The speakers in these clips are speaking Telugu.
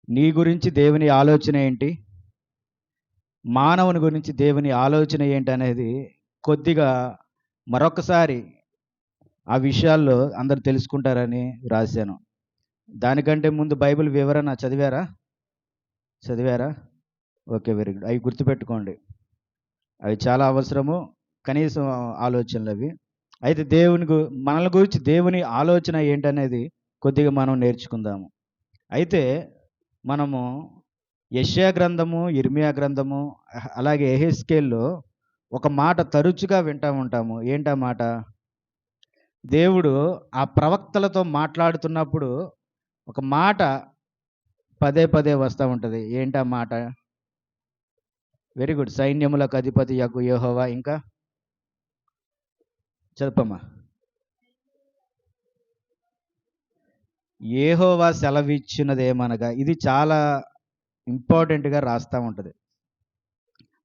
నీ గురించి దేవుని ఆలోచన ఏంటి, మానవుని గురించి దేవుని ఆలోచన ఏంటి అనేది కొద్దిగా మరొకసారి ఆ విషయాల్లో అందరు తెలుసుకుంటారని రాశాను. దానికంటే ముందు బైబిల్ వివరణ చదివారా? Okay, very good. అవి గుర్తుపెట్టుకోండి, అవి చాలా అవసరము. కనీసం ఆలోచనలు అవి. అయితే మనల్ని గురించి దేవుని ఆలోచన ఏంటనేది కొద్దిగా మనం నేర్చుకుందాము. అయితే మనము యెషయా గ్రంథము, ఇర్మియా గ్రంథము, అలాగే యెహెజ్కేలులో ఒక మాట తరచుగా వింటూ ఉంటాము. ఏంటా మాట? దేవుడు ఆ ప్రవక్తలతో మాట్లాడుతున్నప్పుడు ఒక మాట పదే పదే వస్తూ ఉంటుంది. ఏంటా మాట? Very good. సైన్యములకు అధిపతి యగు యెహోవా. ఇంకా చదపమ్మా. యెహోవా సెలవిచ్చినదేమనగా. ఇది చాలా ఇంపార్టెంట్గా రాస్తూ ఉంటుంది.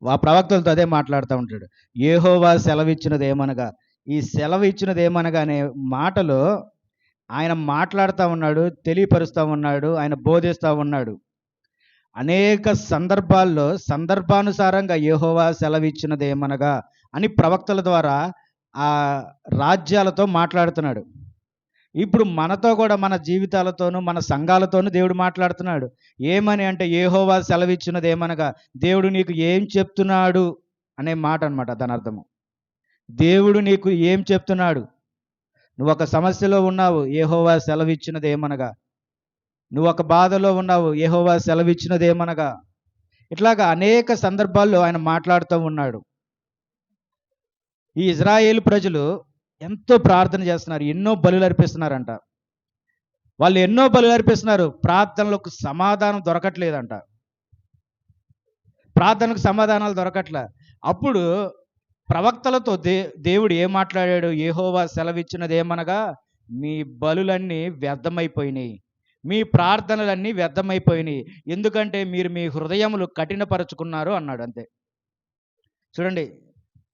ఆ ప్రవక్తలతో అదే మాట్లాడుతూ ఉంటాడు. యెహోవా సెలవిచ్చినదేమనగా. ఈ సెలవు ఇచ్చినదేమనగా అనే మాటలో ఆయన మాట్లాడుతూ ఉన్నాడు, తెలియపరుస్తూ ఉన్నాడు, ఆయన బోధిస్తూ ఉన్నాడు. అనేక సందర్భాల్లో సందర్భానుసారంగా యెహోవా సెలవిచ్చినదేమనగా అని ప్రవక్తల ద్వారా ఆ రాజ్యాలతో మాట్లాడుతున్నాడు. ఇప్పుడు మనతో కూడా, మన జీవితాలతోనూ, మన సంఘాలతోనూ దేవుడు మాట్లాడుతున్నాడు. ఏమని అంటే, యెహోవా సెలవిచ్చినదేమనగా, దేవుడు నీకు ఏం చెప్తున్నాడు అనే మాట అనమాట దాని అర్థము. దేవుడు నీకు ఏం చెప్తున్నాడు? నువ్వు ఒక సమస్యలో ఉన్నావు, యెహోవా సెలవిచ్చినదేమనగా. నువ్వు ఒక బాధలో ఉన్నావు, యెహోవా సెలవిచ్చినదేమనగా. ఇట్లాగా అనేక సందర్భాల్లో ఆయన మాట్లాడుతూ ఉన్నాడు. ఈ ఇజ్రాయేలు ప్రజలు ఎంతో ప్రార్థన చేస్తున్నారు, ఎన్నో బలులు అర్పిస్తున్నారంట. వాళ్ళు ఎన్నో బలులు అర్పిస్తున్నారు, ప్రార్థనలకు సమాధానం దొరకట్లేదంట. ప్రార్థనకు సమాధానాలు దొరకట్లే. అప్పుడు ప్రవక్తలతో దేవుడు ఏం మాట్లాడాడు? యెహోవా సెలవిచ్చినదేమనగా, మీ బలులన్నీ వ్యర్థమైపోయినాయి, మీ ప్రార్థనలన్నీ వ్యర్థమైపోయినాయి, ఎందుకంటే మీరు మీ హృదయములు కఠినపరుచుకున్నారు అన్నాడు. అంతే. చూడండి,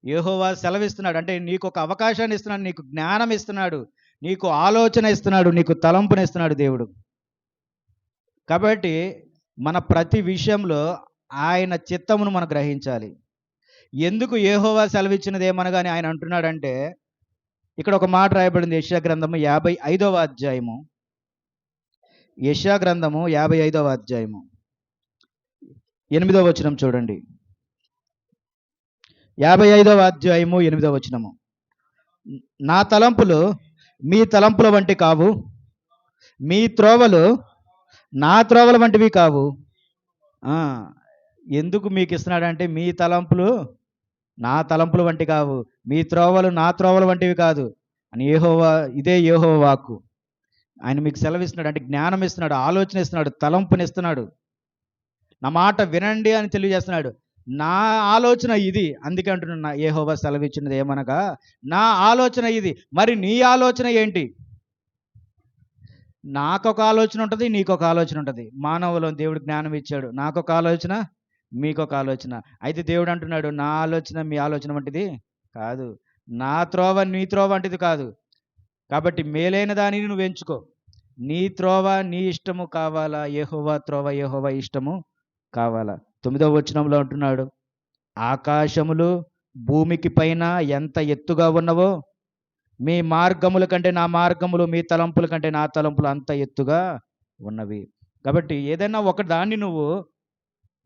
యెహోవా సెలవిస్తున్నాడు అంటే నీకు ఒక అవకాశాన్ని ఇస్తున్నాడు, నీకు జ్ఞానం ఇస్తున్నాడు, నీకు ఆలోచన ఇస్తున్నాడు, నీకు తలంపునిస్తున్నాడు దేవుడు. కాబట్టి మన ప్రతి విషయంలో ఆయన చిత్తమును మనం గ్రహించాలి. ఎందుకు యెహోవా సెలవిచ్చినదేమనగాని ఆయన అంటున్నాడంటే, ఇక్కడ ఒక మాట రాయబడింది. యెషయా గ్రంథము 55వ అధ్యాయము. యెషయా గ్రంథము 55వ అధ్యాయము 8వ వచనం చూడండి. 55వ అధ్యాయము 8వ వచనము. నా తలంపులు మీ తలంపుల వంటి కావు, మీ త్రోవలు నా త్రోవల వంటివి కావు. ఎందుకు మీకు ఇస్తున్నాడంటే, మీ తలంపులు నా తలంపుల వంటి కావు, మీ త్రోవలు నా త్రోవల వంటివి కాదు అని ఇదే యెహోవా వాక్కు. ఆయన మీకు సెలవిస్తున్నాడు అంటే జ్ఞానం ఇస్తున్నాడు, ఆలోచన ఇస్తున్నాడు, తలంపునిస్తున్నాడు. నా మాట వినండి అని తెలియజేస్తున్నాడు. నా ఆలోచన ఇది, అందుకే అంటున్నా, యెహోవా సెలవిచ్చినది ఏమనగా నా ఆలోచన ఇది. మరి నీ ఆలోచన ఏంటి? నాకొక ఆలోచన ఉంటుంది, నీకొక ఆలోచన ఉంటుంది. మానవులో దేవుడు జ్ఞానం ఇచ్చాడు. నాకొక ఆలోచన, మీకొక ఆలోచన. అయితే దేవుడు అంటున్నాడు, నా ఆలోచన మీ ఆలోచన వంటిది కాదు, నా త్రోవ నీ త్రోవ వంటిది కాదు. కాబట్టి మేలైన దానిని నువ్వు ఎంచుకో. నీ త్రోవ నీ ఇష్టము కావాలా, యెహోవా త్రోవ యెహోవా ఇష్టము కావాలా? 9వ వచనంలో అంటున్నాడు, ఆకాశములు భూమికి పైన ఎంత ఎత్తుగా ఉన్నవో, మీ మార్గముల కంటే నా మార్గములు, మీ తలంపుల కంటే నా తలంపులు అంత ఎత్తుగా ఉన్నవి. కాబట్టి ఏదైనా ఒక దాన్ని నువ్వు,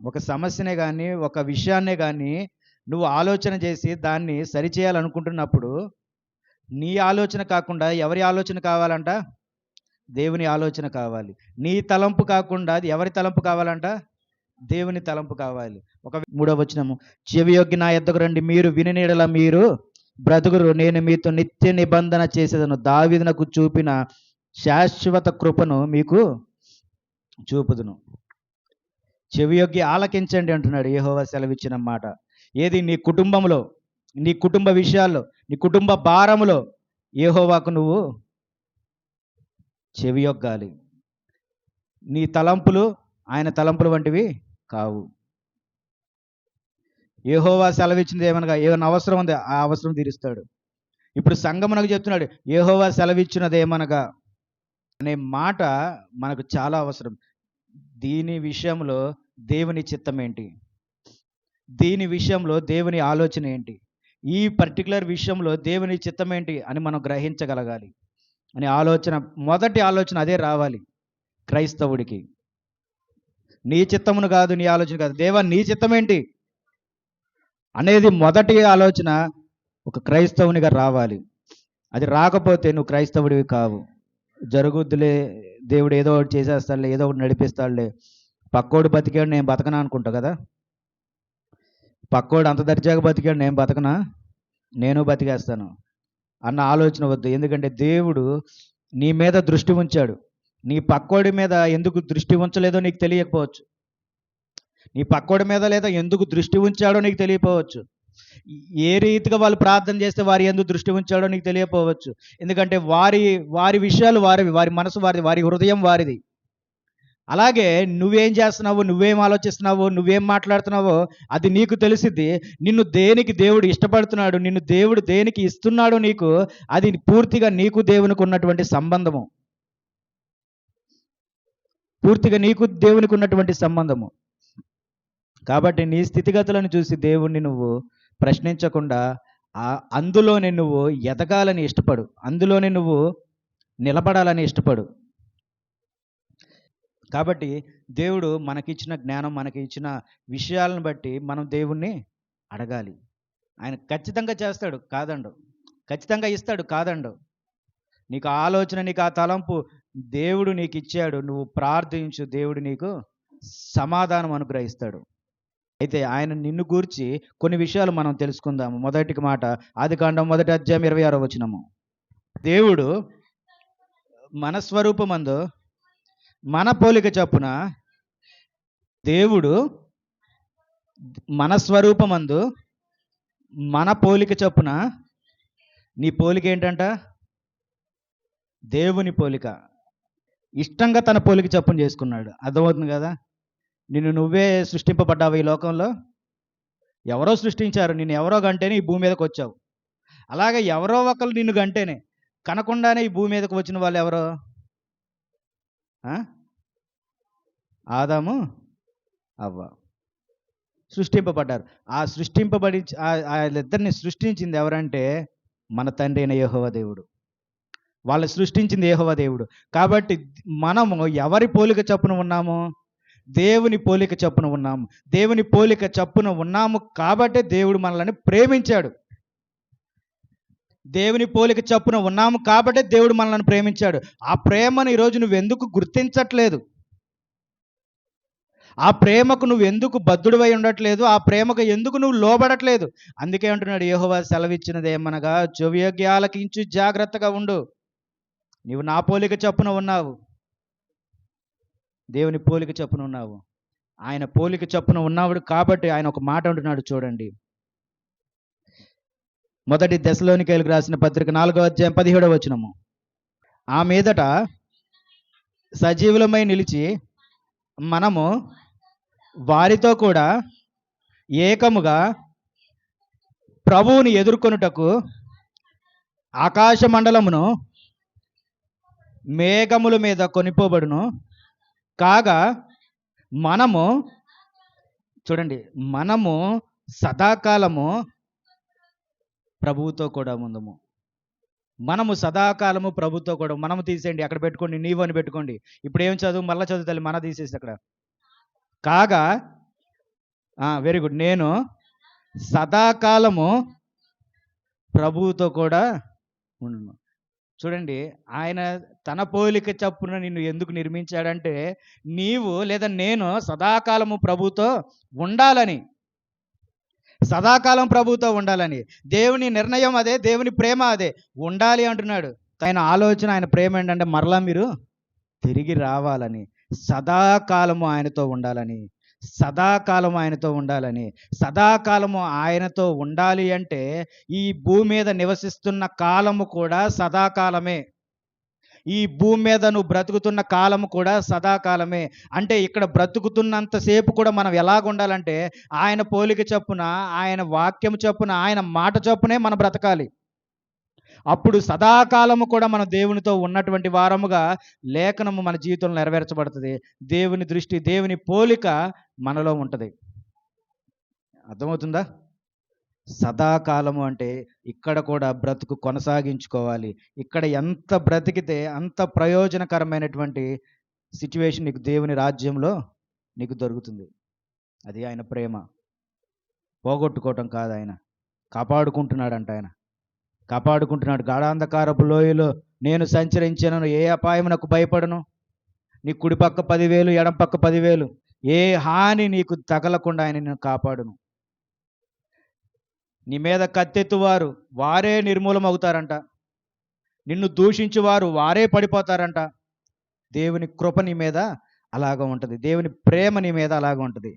ఒక సమస్యనే కానీ, ఒక విషయాన్నే కానీ నువ్వు ఆలోచన చేసి దాన్ని సరిచేయాలనుకుంటున్నప్పుడు, నీ ఆలోచన కాకుండా ఎవరి ఆలోచన కావాలంట? దేవుని ఆలోచన కావాలి. నీ తలంపు కాకుండా అది ఎవరి తలంపు కావాలంట? దేవుని తలంపు కావాలి. 3వ వచనము, చెవియొగ్గి నా యొద్దకు రండి, మీరు విని నీడల మీరు బ్రతుకురు, నేను మీతో నిత్య నిబంధన చేసేదను, దావీదునకు చూపిన శాశ్వత కృపను మీకు చూపుదును. చెవియొగ్గి ఆలకించండి అంటున్నాడు యెహోవా సెలవిచ్చిన మాట. ఏది? నీ కుటుంబంలో, నీ కుటుంబ విషయాల్లో, నీ కుటుంబ భారములో యెహోవాకు నువ్వు చెవియొగ్గాలి. నీ తలంపులు ఆయన తలంపులు వంటివి కావు. యెహోవా సెలవిచ్చినది ఏమనగా, ఏమైనా అవసరం ఉంది, ఆ అవసరం తీరుస్తాడు. ఇప్పుడు సంగమునకు చెప్తున్నాడు, యెహోవా సెలవిచ్చినది ఏమనగా అనే మాట మనకు చాలా అవసరం. దీని విషయంలో దేవుని చిత్తం ఏంటి, దీని విషయంలో దేవుని ఆలోచన ఏంటి, ఈ పర్టికులర్ విషయంలో దేవుని చిత్తం ఏంటి అని మనం గ్రహించగలగాలి అని ఆలోచన, మొదటి ఆలోచన అదే రావాలి క్రైస్తవుడికి. నీ చిత్తమును కాదు, నీ ఆలోచన కాదు, దేవా నీ చిత్తం ఏంటి అనేది మొదటి ఆలోచన ఒక క్రైస్తవునిగా రావాలి. అది రాకపోతే నువ్వు క్రైస్తవుడివి కావు. జరుగుద్దులే, దేవుడు ఏదో ఒకటి చేసేస్తాడులే, ఏదో ఒకటి నడిపిస్తాడులే, పక్కోడు బతికాడు నేను బతకనా అనుకుంటా కదా. పక్కోడు అంత దర్జాగా బతికాడు నేను బతకనా, నేను బతికేస్తాను అన్న ఆలోచన వద్దు. ఎందుకంటే దేవుడు నీ మీద దృష్టి ఉంచాడు. నీ పక్కోడి మీద ఎందుకు దృష్టి ఉంచలేదో నీకు తెలియకపోవచ్చు. నీ పక్కోడి మీద లేదా ఎందుకు దృష్టి ఉంచాడో నీకు తెలియకపోవచ్చు. ఏ రీతిగా వాళ్ళు ప్రార్థన చేస్తే వారి ఎందుకు దృష్టి ఉంచాడో నీకు తెలియకపోవచ్చు. ఎందుకంటే వారి విషయాలు వారివి, వారి మనసు వారిది, వారి హృదయం వారిది. అలాగే నువ్వేం చేస్తున్నావో, నువ్వేం ఆలోచిస్తున్నావో, నువ్వేం మాట్లాడుతున్నావో అది నీకు తెలిసిద్ది. నిన్ను దేనికి దేవుడు ఇష్టపడుతున్నాడు, నిన్ను దేవుడు దేనికి ఇస్తున్నాడో నీకు, అది పూర్తిగా నీకు దేవునికి ఉన్నటువంటి సంబంధము, పూర్తిగా నీకు దేవునికి ఉన్నటువంటి సంబంధము. కాబట్టి నీ స్థితిగతులను చూసి దేవుణ్ణి నువ్వు ప్రశ్నించకుండా అందులోనే నువ్వు ఎదగాలని ఇష్టపడు, అందులోనే నువ్వు నిలబడాలని ఇష్టపడు. కాబట్టి దేవుడు మనకిచ్చిన జ్ఞానం, మనకి ఇచ్చిన విషయాలను బట్టి మనం దేవుణ్ణి అడగాలి. ఆయన ఖచ్చితంగా చేస్తాడు కాదండు, ఖచ్చితంగా ఇస్తాడు కాదండు. నీకు ఆలోచన, నీకు ఆ తలంపు దేవుడు నీకు ఇచ్చాడు, నువ్వు ప్రార్థించు, దేవుడు నీకు సమాధానం అనుగ్రహిస్తాడు. అయితే ఆయన నిన్ను గూర్చి కొన్ని విషయాలు మనం తెలుసుకుందాము. మొదటి మాట ఆదికాండం 1వ అధ్యాయం 26వ వచనము. దేవుడు మన స్వరూపమందు మన పోలిక చొప్పున, దేవుడు మన స్వరూపమందు మన పోలిక చొప్పున, నీ పోలిక ఏంటంట? దేవుని పోలిక. ఇష్టంగా తన పోలిక చొప్పున చేసుకున్నాడు. అర్థమవుతుంది కదా. నిన్ను నువ్వే సృష్టింపబడ్డావు ఈ లోకంలో. ఎవరో సృష్టించారు నిన్ను, ఎవరో గంటేనే ఈ భూమి మీదకి వచ్చావు. అలాగే ఎవరో ఒకరు నిన్ను గంటేనే, కనకుండానే ఈ భూమి మీదకి వచ్చిన వాళ్ళు ఎవరో? ఆదాము అవ్వ సృష్టింపబడ్డారు. ఆ సృష్టింపబడి వాళ్ళిద్దరిని సృష్టించింది ఎవరంటే మన తండ్రి అయిన యెహోవా దేవుడు. వాళ్ళు సృష్టించింది యెహోవా దేవుడు. కాబట్టి మనము ఎవరి పోలిక చొప్పున ఉన్నాము? దేవుని పోలిక చొప్పున ఉన్నాము. దేవుని పోలిక చొప్పున ఉన్నాము కాబట్టే దేవుడు మనల్ని ప్రేమించాడు. దేవుని పోలిక చొప్పున ఉన్నాము కాబట్టే దేవుడు మనల్ని ప్రేమించాడు. ఆ ప్రేమను ఈరోజు నువ్వెందుకు గుర్తించట్లేదు? ఆ ప్రేమకు నువ్వు ఎందుకు బద్ధుడివై ఉండట్లేదు? ఆ ప్రేమకు ఎందుకు నువ్వు లోబడట్లేదు? అందుకే అంటున్నాడు యెహోవా సెలవిచ్చినది ఏమనగా, చెవియొగ్గి ఆలకించు, జాగ్రత్తగా ఉండు. నీవు నా పోలిక చొప్పున ఉన్నావు, దేవుని పోలిక చొప్పున ఉన్నావు. ఆయన పోలిక చొప్పున ఉన్నాడు కాబట్టి ఆయన ఒక మాట అంటున్నాడు చూడండి. మొదటి దెసలోనికైలకు రాసిన పత్రిక 4వ అధ్యాయం 17వ వచనము. ఆ మీదట సజీవులమై నిలిచి మనము వారితో కూడా ఏకముగా ప్రభువుని ఎదుర్కొనుటకు ఆకాశ మండలమును మేఘముల మీద కొనిపోబడును. కాగా మనము, చూడండి, మనము సదాకాలము ప్రభువుతో కూడా ఉందము. మనము సదాకాలము ప్రభుతో కూడా. మనము తీసేయండి, అక్కడ పెట్టుకోండి, నీవు అని పెట్టుకోండి. ఇప్పుడు ఏం చదువు, మళ్ళీ చదువు తల్లి, మన తీసేసి అక్కడ. కాగా వెరీ గుడ్, నేను సదాకాలము ప్రభువుతో కూడా ఉండును. చూడండి, ఆయన తన పోలిక చప్పున నిన్ను ఎందుకు నిర్మించాడంటే నీవు లేదా నేను సదాకాలము ప్రభుతో ఉండాలని, సదాకాలం ప్రభుతో ఉండాలని. దేవుని నిర్ణయం అదే, దేవుని ప్రేమ అదే, ఉండాలి అంటున్నాడు. ఆయన ఆలోచన, ఆయన ప్రేమ ఏంటంటే మరలా మీరు తిరిగి రావాలని, సదాకాలము ఆయనతో ఉండాలని, సదాకాలము ఆయనతో ఉండాలని. సదాకాలము ఆయనతో ఉండాలి అంటే ఈ భూమి మీద నివసిస్తున్న కాలము కూడా సదాకాలమే. ఈ భూమి మీద నువ్వు బ్రతుకుతున్న కాలము కూడా సదాకాలమే. అంటే ఇక్కడ బ్రతుకుతున్నంతసేపు కూడా మనం ఎలాగ ఉండాలంటే ఆయన పోలిక చొప్పున, ఆయన వాక్యం చొప్పున, ఆయన మాట చొప్పునే మనం బ్రతకాలి. అప్పుడు సదాకాలము కూడా మనం దేవునితో ఉన్నటువంటి వారముగా లేఖనము మన జీవితంలో నెరవేర్చబడుతుంది. దేవుని దృష్టి, దేవుని పోలిక మనలో ఉంటుంది. అర్థమవుతుందా? సదాకాలము అంటే ఇక్కడ కూడా బ్రతుకు కొనసాగించుకోవాలి. ఇక్కడ ఎంత బ్రతికితే అంత ప్రయోజనకరమైనటువంటి సిచ్యువేషన్ నీకు దేవుని రాజ్యంలో నీకు దొరుకుతుంది. అది ఆయన ప్రేమ. పోగొట్టుకోవటం కాదు, ఆయన కాపాడుకుంటున్నాడంట. ఆయన కాపాడుకుంటున్నాడు. గాఢాంధకారపు లోయలో నేను సంచరించాను, ఏ అపాయమునకు భయపడను. నీ కుడి పక్క 10,000, ఎడం పక్క 10,000, ఏ హాని నీకు తగలకుండా ఆయన నిన్ను కాపాడును. నీ మీద కత్తెత్తువారు వారే నిర్మూలమవుతారంట. నిన్ను దూషించువారు వారే పడిపోతారంట. దేవుని కృప నీ మీద అలాగ ఉంటుంది. దేవుని ప్రేమ నీ మీద అలాగ ఉంటుంది.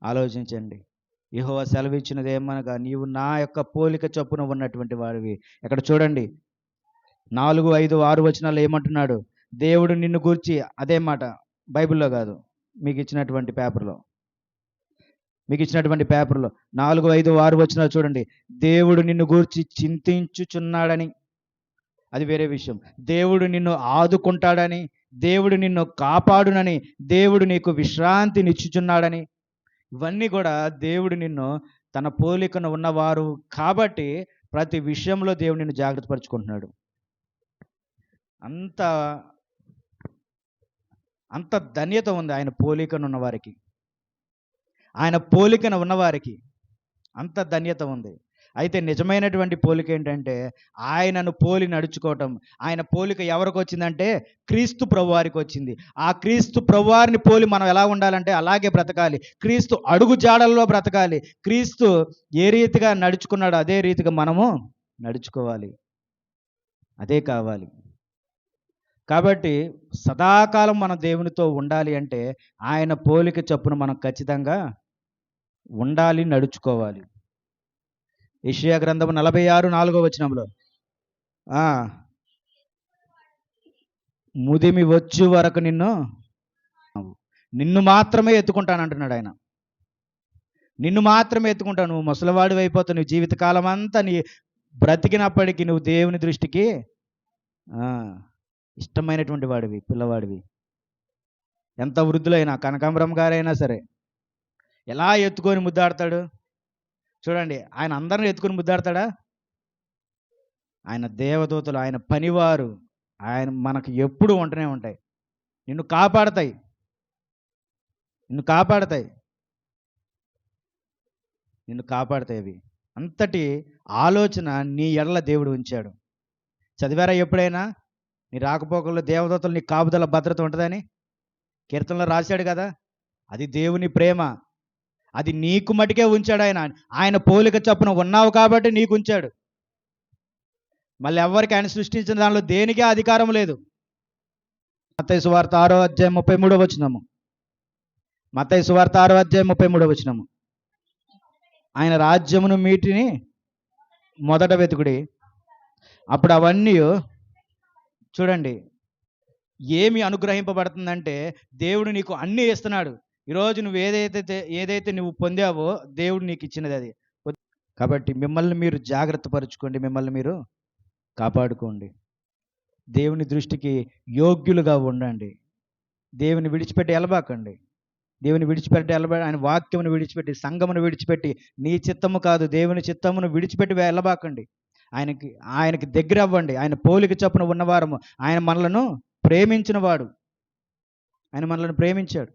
ఆలోచించండి. యెహోవా సెలవిచ్చినది ఏమనగా, నీవు నా యొక్క పోలిక చొప్పున ఉన్నటువంటి వాడివి. ఇక్కడ చూడండి 4, 5, 6 వచనాలు ఏమంటున్నాడు? దేవుడు నిన్ను గూర్చి, అదే మాట బైబిల్లో కాదు, మీకు ఇచ్చినటువంటి పేపర్లో 4, 5, 6 వచనాలు చూడండి. దేవుడు నిన్ను గూర్చి చింతించుచున్నాడని, అది వేరే విషయం. దేవుడు నిన్ను ఆదుకుంటాడని, దేవుడు నిన్ను కాపాడునని, దేవుడు నీకు విశ్రాంతినిచ్చుచున్నాడని, ఇవన్నీ కూడా దేవుడు నిన్ను తన పోలికను ఉన్నవారు కాబట్టి ప్రతి విషయంలో దేవుడు నిన్ను జాగ్రత్త పరుచుకుంటున్నాడు. అంత అంత ధన్యత ఉంది ఆయన పోలికను ఉన్నవారికి. ఆయన పోలికను ఉన్నవారికి అంత ధన్యత ఉంది. అయితే నిజమైనటువంటి పోలిక ఏంటంటే ఆయనను పోలి నడుచుకోవటం. ఆయన పోలిక ఎవరికి వచ్చిందంటే క్రీస్తు ప్రభువారికి వచ్చింది. ఆ క్రీస్తు ప్రభువారిని పోలి మనం ఎలా ఉండాలంటే అలాగే బ్రతకాలి. క్రీస్తు అడుగు జాడల్లో బ్రతకాలి. క్రీస్తు ఏ రీతిగా నడుచుకున్నాడో అదే రీతిగా మనము నడుచుకోవాలి. అదే కావాలి. కాబట్టి సదాకాలం మనం దేవునితో ఉండాలి అంటే ఆయన పోలిక చొప్పున మనం ఖచ్చితంగా ఉండాలి, నడుచుకోవాలి. యెషయా గ్రంథము 46, 4వ వచనంలో ముదిమి వచ్చు వరకు నిన్ను మాత్రమే ఎత్తుకుంటానంటున్నాడు ఆయన. నిన్ను మాత్రమే ఎత్తుకుంటాను. నువ్వు ముసలివాడివి అయిపోతావు. నువ్వు జీవితకాలం అంతా నీ బ్రతికినప్పటికీ నువ్వు దేవుని దృష్టికి ఇష్టమైనటువంటి వాడివి, పిల్లవాడివి. ఎంత వృద్ధులైనా, కనకాంబరం గారైనా సరే ఎలా ఎత్తుకొని ముద్దాడతాడు చూడండి. ఆయన అందరిని ఎత్తుకొని ముద్దాడతాడా? ఆయన దేవదూతలు, ఆయన పనివారు, ఆయన మనకు ఎప్పుడు ఉంటూనే ఉంటాయి. నిన్ను కాపాడతాయి అవి. అంతటి ఆలోచన నీ ఎడల దేవుడు ఉంచాడు. చదివారా ఎప్పుడైనా? నీ రాకపోకల్లో దేవదూతలు నీ కాపుదల భద్రత ఉంటుందని కీర్తనలో రాశాడు కదా. అది దేవుని ప్రేమ. అది నీకు మటుకే ఉంచాడు ఆయన. ఆయన పోలిక చొప్పున ఉన్నావు కాబట్టి నీకు ఉంచాడు. మళ్ళీ ఎవరికి ఆయన సృష్టించిన దానిలో దేనికే అధికారం లేదు. మత్తయి సువార్త 6వ అధ్యాయం 33వ వచనము. మత్తయి సువార్త 6వ అధ్యాయం 33వ వచనము. ఆయన రాజ్యమును మీటిని మొదట వెతుకుడి, అప్పుడు అవన్నీ చూడండి. ఏమి అనుగ్రహింపబడుతుందంటే దేవుడు నీకు అన్నీ ఇస్తున్నాడు. ఈరోజు నువ్వు ఏదైతే నువ్వు పొందావో దేవుడు నీకు ఇచ్చినది అది. కాబట్టి మిమ్మల్ని మీరు జాగ్రత్త పరుచుకోండి, మిమ్మల్ని మీరు కాపాడుకోండి. దేవుని దృష్టికి యోగ్యులుగా ఉండండి. దేవుని విడిచిపెట్టి వెళ్ళబాకండి. ఆయన వాక్యమును విడిచిపెట్టి, సంఘమును విడిచిపెట్టి, నీ చిత్తము కాదు దేవుని చిత్తమును విడిచిపెట్టి వెళ్ళబాకండి. ఆయనకి దగ్గర అవ్వండి. ఆయన పోలిక చొప్పున ఉన్నవారము. ఆయన మనలను ప్రేమించినవాడు. ఆయన మనలను ప్రేమించాడు.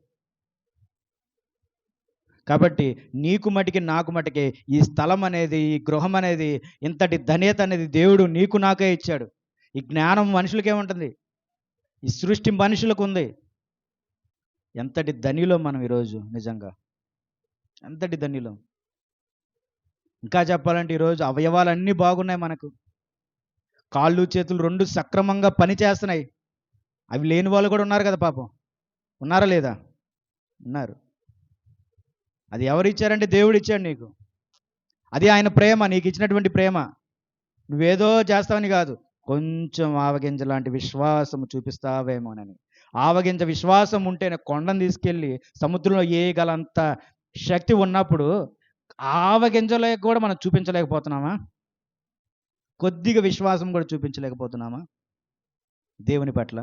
కాబట్టి నీకు మటుకి నాకు మటుకే ఈ స్థలం అనేది, ఈ గృహం అనేది, ఇంతటి ధన్యత అనేది దేవుడు నీకు నాకే ఇచ్చాడు. ఈ జ్ఞానం మనుషులకే ఉంటుంది, ఈ సృష్టి మనుషులకు ఉంది. ఎంతటి ధనిలో మనం ఈరోజు, నిజంగా ఎంతటి ధనిలో. ఇంకా చెప్పాలంటే ఈరోజు అవయవాలన్నీ బాగున్నాయి మనకు. కాళ్ళు చేతులు 2 సక్రమంగా పని చేస్తున్నాయి. అవి లేని వాళ్ళు కూడా ఉన్నారు కదా పాపం. ఉన్నారా లేదా? ఉన్నారు. అది ఎవరు ఇచ్చారంటే దేవుడు ఇచ్చాడు నీకు. అది ఆయన ప్రేమ, నీకు ఇచ్చినటువంటి ప్రేమ. నువ్వేదో చేస్తావని కాదు, కొంచెం ఆవగింజ లాంటి విశ్వాసం చూపిస్తావేమోనని. ఆవగింజ విశ్వాసం ఉంటేనే కొండను తీసుకెళ్ళి సముద్రంలో వేయగలంత శక్తి ఉన్నప్పుడు ఆవగింజలో కూడా మనం చూపించలేకపోతున్నామా? కొద్దిగా విశ్వాసం కూడా చూపించలేకపోతున్నామా దేవుని పట్ల?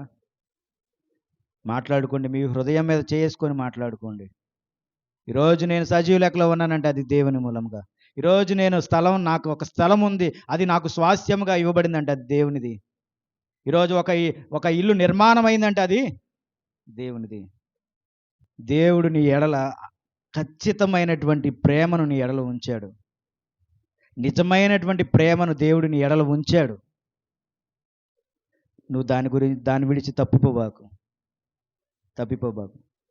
మాట్లాడుకోండి, మీ హృదయం మీద చేసుకొని మాట్లాడుకోండి. ఈరోజు నేను సజీవ లెక్కలో ఉన్నానంటే అది దేవుని మూలంగా. ఈరోజు నేను నాకు ఒక స్థలం ఉంది, అది నాకు స్వాస్థ్యముగా ఇవ్వబడిందంటే అది దేవునిది. ఈరోజు ఒక ఇల్లు నిర్మాణం అయిందంటే అది దేవునిది. దేవుడు నీ ఎడల ఖచ్చితమైనటువంటి ప్రేమను నీ ఎడల ఉంచాడు. నిజమైనటువంటి ప్రేమను దేవుడు నీ ఎడల ఉంచాడు. నువ్వు దాన్ని విడిచి తప్పిపోబాకు.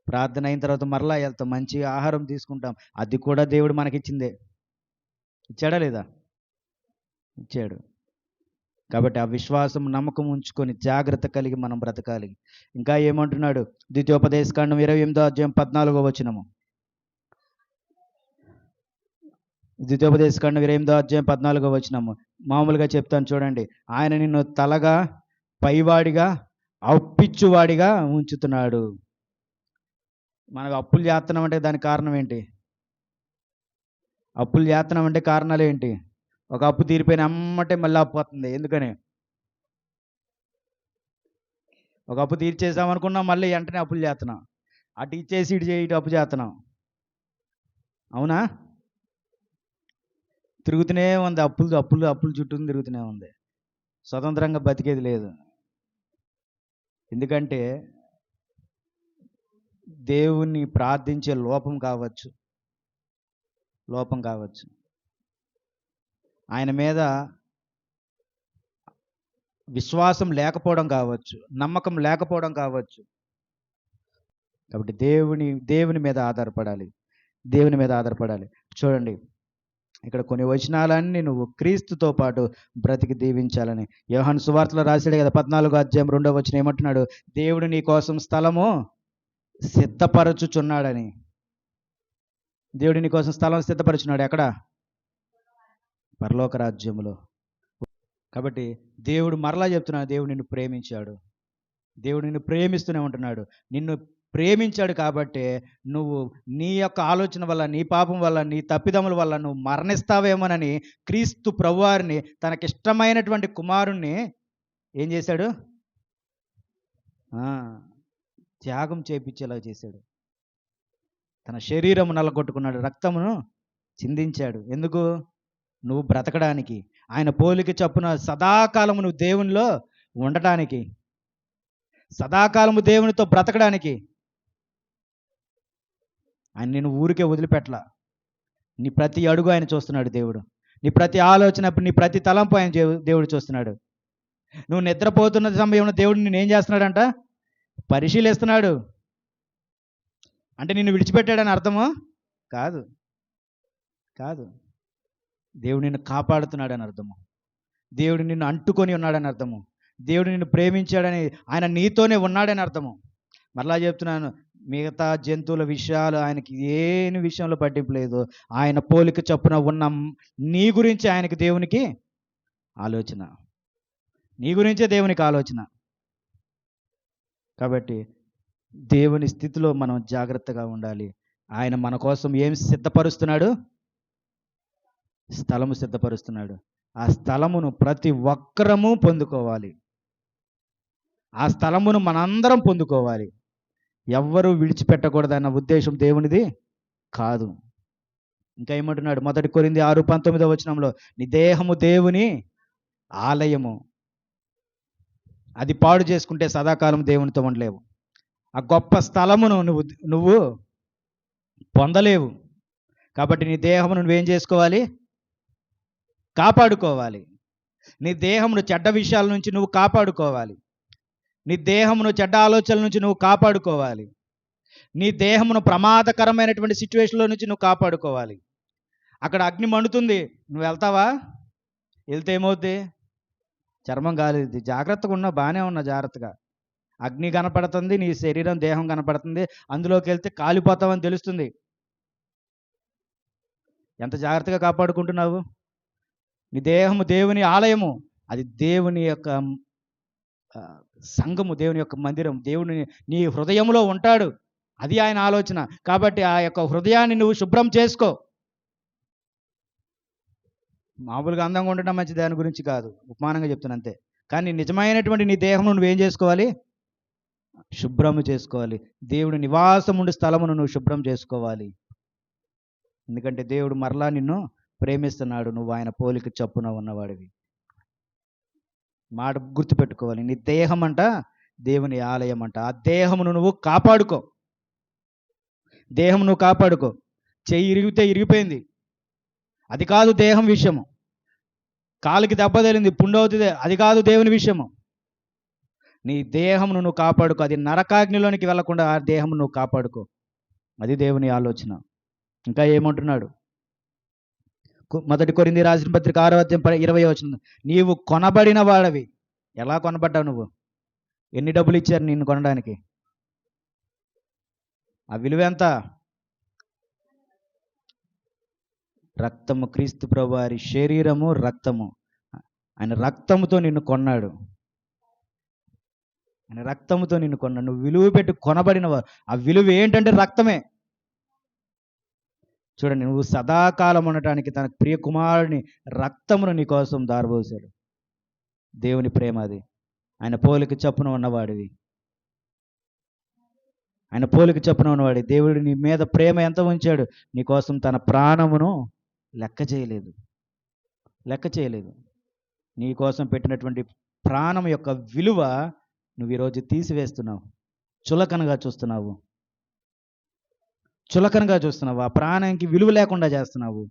ప్రార్థన అయిన తర్వాత మరలా వెళ్తాం, మంచి ఆహారం తీసుకుంటాం, అది కూడా దేవుడు మనకిచ్చిందే. ఇచ్చాడా లేదా? ఇచ్చాడు. కాబట్టి ఆ విశ్వాసం, నమ్మకం ఉంచుకొని జాగ్రత్త కలిగి మనం బ్రతకాలి. ఇంకా ఏమంటున్నాడు? ద్వితీయోపదేశకాండం 28వ అధ్యాయం 14వ వచనము. ద్వితీయోపదేశకాండం 28వ అధ్యాయం 14వ వచనము. మామూలుగా చెప్తాను చూడండి. ఆయన నిన్ను తలగా, పైవాడిగా, అప్పిచ్చువాడిగా ఉంచుతున్నాడు. మనకు అప్పులు చేస్తున్నాం అంటే దానికి కారణం ఏంటి? అప్పులు చేస్తున్నాం అంటే కారణాలు ఏంటి? ఒక అప్పు తీరిపోయిన అమ్మటే మళ్ళీ అప్పు వస్తుంది. ఎందుకని? ఒక అప్పు తీర్చేసామనుకున్నాం, మళ్ళీ వెంటనే అప్పులు చేస్తున్నాం. అటు ఇచ్చేసి ఇటు అప్పు చేస్తున్నాం. అవునా? తిరుగుతూనే ఉంది, అప్పులు చుట్టూ తిరుగుతూనే ఉంది. స్వతంత్రంగా బతికేది లేదు. ఎందుకంటే దేవుణ్ణి ప్రార్థించే లోపం కావచ్చు, ఆయన మీద విశ్వాసం లేకపోవడం కావచ్చు, నమ్మకం లేకపోవడం కావచ్చు. కాబట్టి దేవుని మీద ఆధారపడాలి. చూడండి, ఇక్కడ కొన్ని వచనాలన్నీ నువ్వు క్రీస్తుతో పాటు బ్రతికి దీవించాలని యోహాను సువార్తలో రాశాడు కదా, 14వ అధ్యాయం 2వ వచనం ఏమంటున్నాడు? దేవుడు నీ కోసం స్థలము సిద్ధపరచుచున్నాడని. దేవుడు నీ కోసం స్థలం సిద్ధపరచున్నాడు. ఎక్కడ? పరలోక రాజ్యములో. కాబట్టి దేవుడు మరలా చెప్తున్నాడు, దేవుడు నిన్ను ప్రేమించాడు. దేవుడు నిన్ను ప్రేమిస్తూనే ఉంటున్నాడు. నిన్ను ప్రేమించాడు కాబట్టి నువ్వు నీ యొక్క ఆలోచన వల్ల, నీ పాపం వల్ల, నీ తప్పిదముల వల్ల నువ్వు మరణిస్తావేమోనని క్రీస్తు ప్రభువారిని, తనకిష్టమైనటువంటి కుమారుణ్ణి ఏం చేశాడు? త్యాగం చేయించేలా చేశాడు. తన శరీరము నల్లగొట్టుకున్నాడు, రక్తమును చిందించాడు. ఎందుకు? నువ్వు బ్రతకడానికి, ఆయన పోలిక చొప్పున సదాకాలము నువ్వు దేవునిలో ఉండటానికి, సదాకాలము దేవునితో బ్రతకడానికి. ఆయన నిన్ను ఊరికే వదిలిపెట్టలా. నీ ప్రతి అడుగు ఆయన చూస్తున్నాడు దేవుడు. నీ ప్రతి ఆలోచన, నీ ప్రతి తలంపు ఆయన దేవుడు చూస్తున్నాడు. నువ్వు నిద్రపోతున్న సమయంలో దేవుడు నిన్ను ఏం చేస్తున్నాడంట? పరిశీలిస్తున్నాడు. అంటే నిన్ను విడిచిపెట్టాడని అర్థమో? కాదు. దేవుడు నిన్ను కాపాడుతున్నాడని అర్థము. దేవుడు నిన్ను అంటుకొని ఉన్నాడని అర్థము. దేవుడు నిన్ను ప్రేమించాడని, ఆయన నీతోనే ఉన్నాడని అర్థము. మరలా చెప్తున్నాను, మిగతా జంతువుల విషయాలు ఆయనకి ఏని విషయంలో పట్టింపు లేదు. ఆయన పోలిక చొప్పున ఉన్న నీ గురించి ఆయనకి, దేవునికి ఆలోచన. నీ గురించే దేవునికి ఆలోచన. కాబట్టి దేవుని స్థితిలో మనం జాగ్రత్తగా ఉండాలి. ఆయన మన కోసం ఏం సిద్ధపరుస్తున్నాడు? స్థలము సిద్ధపరుస్తున్నాడు. ఆ స్థలమును ప్రతి ఒక్కరము పొందుకోవాలి. ఆ స్థలమును మనందరం పొందుకోవాలి. ఎవ్వరూ విడిచిపెట్టకూడదన్న ఉద్దేశం దేవునిది కాదు. ఇంకా ఏమంటున్నాడు? 1 కొరింథీ 6:19 వచనంలో, నీ దేహము దేవుని ఆలయము, అది పాడు చేసుకుంటే సదాకాలం దేవునితో ఉండలేవు. ఆ గొప్ప స్థలమును నువ్వు పొందలేవు. కాబట్టి నీ దేహమును నువ్వేం చేసుకోవాలి? కాపాడుకోవాలి. నీ దేహమును చెడ్డ విషయాల నుంచి నువ్వు కాపాడుకోవాలి. నీ దేహమును చెడ్డ ఆలోచనల నుంచి నువ్వు కాపాడుకోవాలి. నీ దేహమును ప్రమాదకరమైనటువంటి సిచ్యువేషన్లో నుంచి నువ్వు కాపాడుకోవాలి. అక్కడ అగ్ని మండుతుంది, నువ్వు వెళ్తావా? వెళ్తే ఏమవుద్ది? చర్మం కాలేదు. జాగ్రత్తగా ఉన్నా, బాగానే ఉన్నా జాగ్రత్తగా. అగ్ని కనపడుతుంది, నీ శరీరం, దేహం కనపడుతుంది, అందులోకి వెళ్తే కాలిపోతావని తెలుస్తుంది. ఎంత జాగ్రత్తగా కాపాడుకుంటున్నావు? నీ దేహము దేవుని ఆలయము, అది దేవుని యొక్క సంఘము, దేవుని యొక్క మందిరం. దేవుని నీ హృదయంలో ఉంటాడు. అది ఆయన ఆలోచన. కాబట్టి ఆ యొక్క హృదయాన్ని నువ్వు శుభ్రం చేసుకో. మామూలుగా అందంగా ఉండడం మంచి దాని గురించి కాదు, ఉపమానంగా చెప్తున్నా అంతే. కానీ నిజమైనటువంటి నీ దేహం నువ్వేం చేసుకోవాలి? శుభ్రము చేసుకోవాలి. దేవుడు నివాసం ఉండే స్థలమును నువ్వు శుభ్రం చేసుకోవాలి. ఎందుకంటే దేవుడు మరలా నిన్ను ప్రేమిస్తున్నాడు. నువ్వు ఆయన పోలిక చొప్పున ఉన్నవాడివి. మాట గుర్తుపెట్టుకోవాలి. నీ దేహం అంట దేవుని ఆలయం అంట. ఆ దేహమును నువ్వు కాపాడుకో. దేహం నువ్వు కాపాడుకో. చెయ్యి ఇరిగితే ఇరిగిపోయింది, అది కాదు దేహం విషయము. కాలుకి దెబ్బ తగిలింది, పుండవుతుంది, అది కాదు దేవుని విషయము. నీ దేహమును నువ్వు కాపాడుకో. అది నరకాగ్నిలోనికి వెళ్లకుండా ఆ దేహం నువ్వు కాపాడుకో. అది దేవుని ఆలోచన. ఇంకా ఏమంటున్నాడు? మొదటి కొరింథీ రాసిన పత్రిక 6:20 నీవు కొనబడిన వాడవి. ఎలా కొనబడ్డావు నువ్వు? ఎన్ని డబ్బులు ఇచ్చారు నిన్ను కొనడానికి? ఆ విలువ ఎంత? రక్తము, క్రీస్తు ప్రభువారి శరీరము, రక్తము. ఆయన రక్తముతో నిన్ను కొన్నాడు. ఆయన రక్తముతో నిన్ను కొన్నాడు. నువ్వు విలువ పెట్టి కొనబడినవారు. ఆ విలువ ఏంటంటే రక్తమే. చూడండి, నువ్వు సదాకాలం ఉండటానికి తన ప్రియ కుమారుని రక్తమును నీ కోసం దారబోసాడు. దేవుని ప్రేమ అది. ఆయన పోలిక చొప్పున ఉన్నవాడివి. ఆయన పోలిక చొప్పున ఉన్నవాడి. దేవుడు నీ మీద ప్రేమ ఎంత ఉంచాడు? నీ కోసం తన ప్రాణమును లెక్క చేయలేదు. లెక్క చేయలేదు. నీ కోసం పెట్టినటువంటి ప్రాణం యొక్క విలువ నువ్వు ఈరోజు తీసివేస్తున్నావు. చులకనగా చూస్తున్నావు. చులకనగా చూస్తున్నావు. ఆ ప్రాణానికి విలువ లేకుండా చేస్తున్నావు.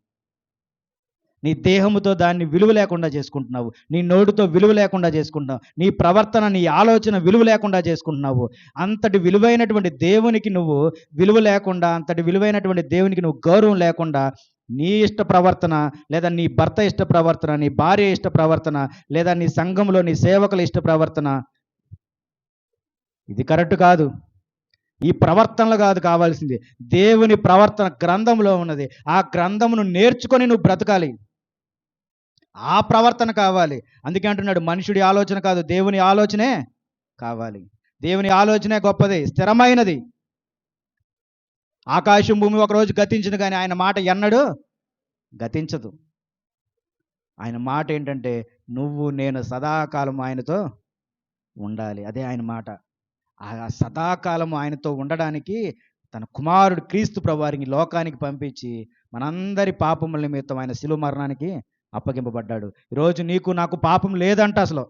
నీ దేహముతో దాన్ని విలువ లేకుండా చేసుకుంటున్నావు. నీ నోటితో విలువ లేకుండా చేసుకుంటున్నావు. నీ ప్రవర్తన, నీ ఆలోచన విలువ లేకుండా చేసుకుంటున్నావు. అంతటి విలువైనటువంటి దేవునికి నువ్వు విలువ లేకుండా, అంతటి విలువైనటువంటి దేవునికి నువ్వు గౌరవం లేకుండా నీ ఇష్ట ప్రవర్తన, లేదా నీ భర్త ఇష్ట ప్రవర్తన, నీ భార్య ఇష్ట ప్రవర్తన, లేదా నీ సంఘంలో నీ సేవకుల ఇష్ట ప్రవర్తన, ఇది కరెక్ట్ కాదు. ఈ ప్రవర్తనలు కాదు కావాల్సింది. దేవుని ప్రవర్తన గ్రంథంలో ఉన్నది. ఆ గ్రంథమును నేర్చుకొని నువ్వు బ్రతకాలి. ఆ ప్రవర్తన కావాలి. అందుకే అంటున్నాడు, మనుషుడి ఆలోచన కాదు, దేవుని ఆలోచనే కావాలి. దేవుని ఆలోచనే గొప్పది, స్థిరమైనది. ఆకాశం భూమి ఒకరోజు గతించింది, కానీ ఆయన మాట ఎన్నడూ గతించదు. ఆయన మాట ఏంటంటే నువ్వు నేను సదాకాలం ఆయనతో ఉండాలి. అదే ఆయన మాట. ఆ సదాకాలం ఆయనతో ఉండడానికి తన కుమారుడు క్రీస్తు ప్రభువారిని లోకానికి పంపించి మనందరి పాపముల నిమిత్తం ఆయన శిలువ మరణానికి అప్పగింపబడ్డాడు. ఈరోజు నీకు నాకు పాపం లేదంట. అసలు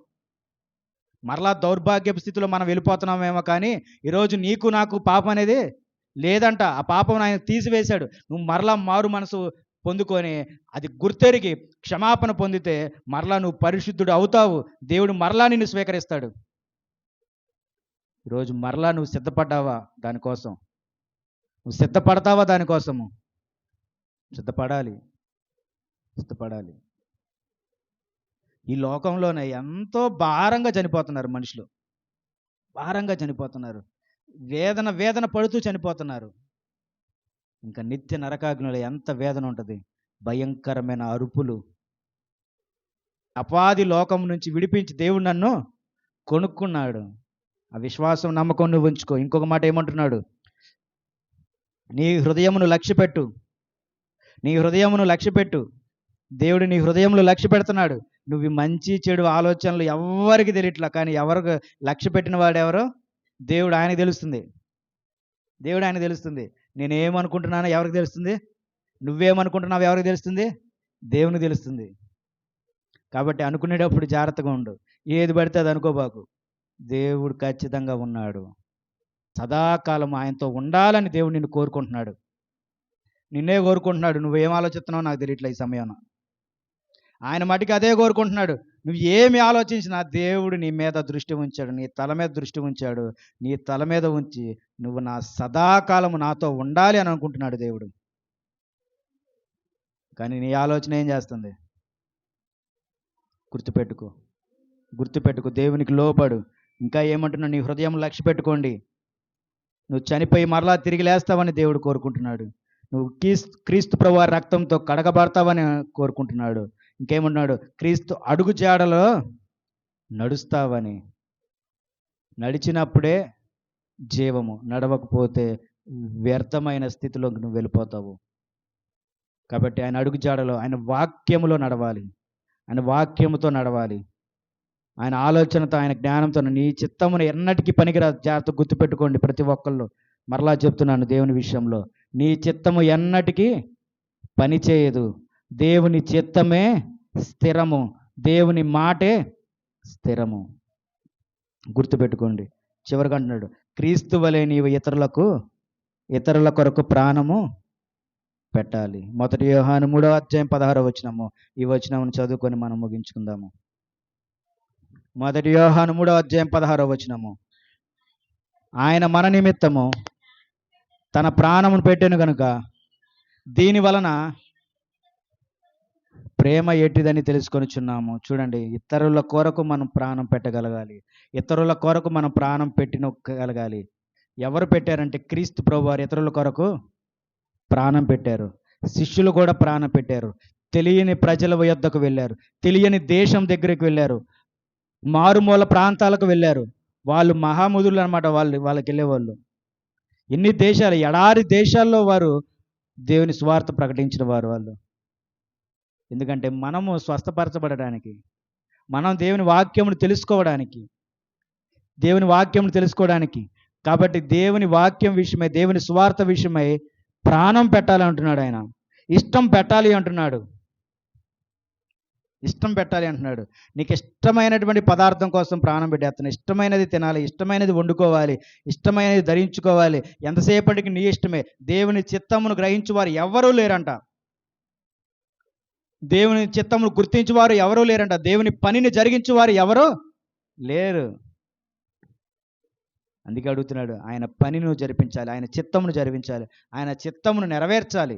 మరలా దౌర్భాగ్యపు స్థితిలో మనం వెళ్ళిపోతున్నామేమో, కానీ ఈరోజు నీకు నాకు పాపం అనేది లేదంట. ఆ పాపం ఆయన తీసివేశాడు. నువ్వు మరలా మారు మనసు పొందుకొని అది గుర్తెరిగి క్షమాపణ పొందితే మరలా నువ్వు పరిశుద్ధుడు అవుతావు. దేవుడు మరలా నిన్ను స్వీకరిస్తాడు. ఈరోజు మరలా నువ్వు సిద్ధపడ్డావా దానికోసం? నువ్వు సిద్ధపడతావా దానికోసము? సిద్ధపడాలి. సిద్ధపడాలి. ఈ లోకంలోనే ఎంతో భారంగా చనిపోతున్నారు మనుషులు. భారంగా చనిపోతున్నారు. వేదన వేదన పడుతూ చనిపోతున్నారు. ఇంకా నిత్య నరకాగ్నిలో ఎంత వేదన ఉంటుంది. భయంకరమైన అరుపులు. అపాది లోకం నుంచి విడిపించి దేవుడు నన్ను కొనుక్కున్నాడు. ఆ విశ్వాసం, నమ్మకం నువ్వు ఉంచుకో. ఇంకొక మాట ఏమంటున్నాడు? నీ హృదయమును లక్ష్యపెట్టు. నీ హృదయమును లక్ష్యపెట్టు. దేవుడు నీ హృదయంలో లక్ష్య పెడుతున్నాడు. నువ్వు మంచి చెడు ఆలోచనలు ఎవరికి తెలియట్లా, కానీ ఎవరికి లక్ష్య పెట్టిన వాడెవరో దేవుడు, ఆయనకు తెలుస్తుంది. దేవుడు ఆయనకు తెలుస్తుంది. నేనేమనుకుంటున్నానో ఎవరికి తెలుస్తుంది? నువ్వేమనుకుంటున్నావు ఎవరికి తెలుస్తుంది? దేవునికి తెలుస్తుంది. కాబట్టి అనుకునేటప్పుడు జాగ్రత్తగా ఉండు. ఏది పడితే అది అనుకోబాకు. దేవుడు ఖచ్చితంగా ఉన్నాడు. సదాకాలం ఆయనతో ఉండాలని దేవుడు నిన్ను కోరుకుంటున్నాడు. నిన్నే కోరుకుంటున్నాడు. నువ్వేం ఆలోచిస్తున్నావు నాకు తెలియట్లే ఈ సమయంలో. ఆయన మటుకు అదే కోరుకుంటున్నాడు. నువ్వు ఏమి ఆలోచించినా దేవుడు నీ మీద దృష్టి ఉంచాడు. నీ తల మీద దృష్టి ఉంచాడు. నీ తల మీద ఉంచి నువ్వు నా సదాకాలము నాతో ఉండాలి అని అనుకుంటున్నాడు దేవుడు. కానీ నీ ఆలోచన ఏం చేస్తుంది? గుర్తుపెట్టుకో. గుర్తుపెట్టుకో. దేవునికి లోపడు. ఇంకా ఏమంటున్నా? నీ హృదయం లక్ష్య పెట్టుకోండి. నువ్వు చనిపోయి మరలా తిరిగి లేస్తావని దేవుడు కోరుకుంటున్నాడు. నువ్వు క్రీస్తు ప్రభువారి రక్తంతో కడగబడతావని కోరుకుంటున్నాడు. ఇంకేమన్నాడు? క్రీస్తు అడుగు జాడలో నడుస్తావని. నడిచినప్పుడే జీవము, నడవకపోతే వ్యర్థమైన స్థితిలోకి నువ్వు వెళ్ళిపోతావు. కాబట్టి ఆయన అడుగుజాడలో, ఆయన వాక్యములో నడవాలి, ఆయన వాక్యముతో నడవాలి, ఆయన ఆలోచనతో, ఆయన జ్ఞానంతో. నీ చిత్తమును ఎన్నటికీ పనికిరాదు. జాగ్రత్త గుర్తుపెట్టుకోండి ప్రతి ఒక్కళ్ళు. మరలా చెప్తున్నాను, దేవుని విషయంలో నీ చిత్తము ఎన్నటికీ పని చేయదు. దేవుని చిత్తమే స్థిరము, దేవుని మాటే స్థిరము. గుర్తుపెట్టుకోండి. చివరిగా అంటున్నాడు, క్రీస్తు వలె నీవు ఇతరుల కొరకు ప్రాణము పెట్టాలి. 1 యోహాను 3:16 ఈ వచనమును చదువుకొని మనం ముగించుకుందాము. 1 యోహాను 3:16 ఆయన మన నిమిత్తము తన ప్రాణమును పెట్టెను గనుక దీని వలన ప్రేమ ఎట్టిదని తెలుసుకొనిచున్నాము. చూడండి, ఇతరుల కొరకు మనం ప్రాణం పెట్టగలగాలి, ఇతరుల కొరకు మనం ప్రాణం పెట్టగలగాలి. ఎవరు పెట్టారంటే క్రీస్తు ప్రభువారు ఇతరుల కొరకు ప్రాణం పెట్టారు. శిష్యులు కూడా ప్రాణం పెట్టారు. తెలియని ప్రజల యొద్దకు వెళ్ళారు, తెలియని దేశం దగ్గరికి వెళ్ళారు, మారుమూల ప్రాంతాలకు వెళ్ళారు. వాళ్ళు మహాముదులు అనమాట. వాళ్ళకి వెళ్ళేవాళ్ళు ఎన్ని దేశాలు, ఎడారి దేశాల్లో వారు దేవుని స్వార్థ ప్రకటించిన వాళ్ళు. ఎందుకంటే మనము స్వస్థపరచబడడానికి, మనం దేవుని వాక్యమును తెలుసుకోవడానికి, కాబట్టి దేవుని వాక్యం విషయమై, దేవుని స్వార్థ విషయమై ప్రాణం పెట్టాలి అంటున్నాడు ఆయన. ఇష్టం పెట్టాలి అంటున్నాడు. నీకు ఇష్టమైనటువంటి పదార్థం కోసం ప్రాణం పెట్టేస్తున్నాడు. ఇష్టమైనది తినాలి, ఇష్టమైనది వండుకోవాలి, ఇష్టమైనది ధరించుకోవాలి. ఎంతసేపటికి నీ ఇష్టమే. దేవుని చిత్తమును గ్రహించువారు ఎవరూ లేరంట. దేవుని చిత్తమును గుర్తించువారు ఎవరూ లేరంట. దేవుని పనిని జరిగించువారు ఎవరూ లేరు. అందుకే అడుగుతున్నాడు, ఆయన పనిని నువ్వు జరిపించాలి, ఆయన చిత్తమును జరిపించాలి, ఆయన చిత్తమును నెరవేర్చాలి.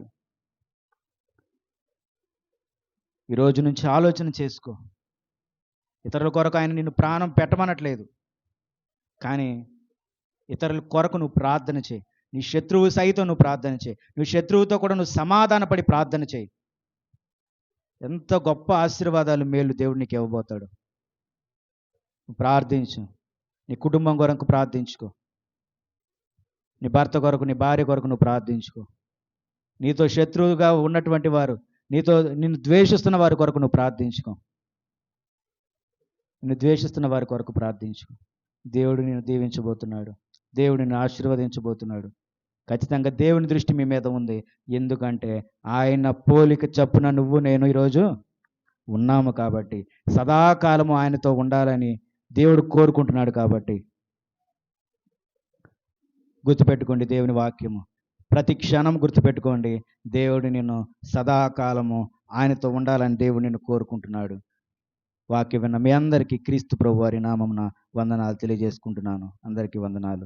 ఈరోజు నుంచి ఆలోచన చేసుకో. ఇతరుల కొరకు ఆయన నిన్ను ప్రాణం పెట్టమనట్లేదు, కానీ ఇతరుల కొరకు నువ్వు ప్రార్థన చేయి. నీ శత్రువు సైతం నువ్వు ప్రార్థన చేయి. నువ్వు శత్రువుతో కూడా నువ్వు సమాధానపడి ప్రార్థన చేయి. ఎంత గొప్ప ఆశీర్వాదాలు, మేలు దేవుడు నీకు ఇవ్వబోతాడు. ప్రార్థించు. నీ కుటుంబం కొరకు ప్రార్థించుకో, నీ భర్త కొరకు, నీ భార్య కొరకు నువ్వు ప్రార్థించుకో. నీతో శత్రువుగా ఉన్నటువంటి వారు, నిన్ను ద్వేషిస్తున్న వారి కొరకు నువ్వు ప్రార్థించుకో. దేవుడు నిన్ను దీవించబోతున్నాడు, దేవుడు నిన్ను ఆశీర్వదించబోతున్నాడు. ఖచ్చితంగా దేవుని దృష్టి మీ మీద ఉంది. ఎందుకంటే ఆయన పోలిక చప్పున నువ్వు నేను ఈరోజు ఉన్నాము కాబట్టి, సదాకాలము ఆయనతో ఉండాలని దేవుడు కోరుకుంటున్నాడు. కాబట్టి గుర్తుపెట్టుకోండి దేవుని వాక్యము, ప్రతి క్షణం గుర్తుపెట్టుకోండి. దేవుడు నిన్ను సదాకాలము ఆయనతో ఉండాలని దేవుడు నిన్ను కోరుకుంటున్నాడు. వాక్యం విన్న మీ అందరికీ క్రీస్తు ప్రభువారి నామమున వందనాలు తెలియజేసుకుంటున్నాను. అందరికీ వందనాలు.